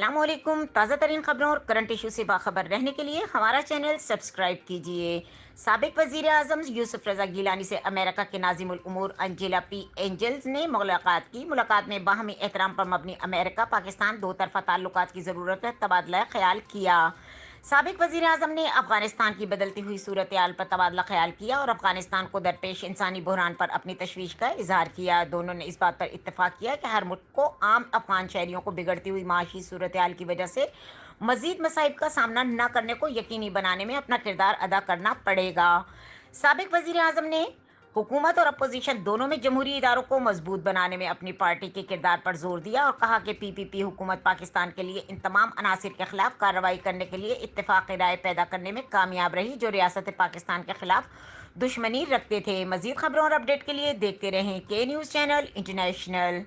अस्सलाम वालेकुम। ताज़ा तरीन खबरों और करंट इशू से बाखबर रहने के लिए हमारा चैनल सब्सक्राइब कीजिए। साबिक वजीर आजम यूसुफ रजा गिलानी से अमेरिका के नाजिमुल उमूर अंजेला पी एंजल्स ने मुलाकात की। मुलाकात में बाहमी एहतराम पर मबनी अमेरिका पाकिस्तान दो तरफा ताल्लुकात की ज़रूरत पर तबादला ख्याल किया। साबिक वजीर आजम ने अफगानिस्तान की बदलती हुई सूरत हाल पर तबादला ख्याल किया और अफगानिस्तान को दरपेश इंसानी बहरान पर अपनी तशवीश का इजहार किया। दोनों ने इस बात पर इत्तेफाक किया कि हर मुल्क को आम अफगान शहरियों को बिगड़ती हुई माशी सूरत हाल की वजह से मजीद मसाइब का सामना न करने को यकीनी बनाने में अपना किरदार अदा करना पड़ेगा। साबिक वजीर आजम ने हुकूमत और अपोजिशन दोनों में जमहूरी इदारों को मजबूत बनाने में अपनी पार्टी के किरदार पर जोर दिया और कहा कि पीपीपी हुकूमत पाकिस्तान के लिए इन तमाम अनासिर के खिलाफ कार्रवाई करने के लिए इत्तेफाक राय पैदा करने में कामयाब रही जो रियासत पाकिस्तान के खिलाफ दुश्मनी रखते थे। मजीद खबरों और अपडेट के लिए देखते रहें के न्यूज़ चैनल इंटरनेशनल।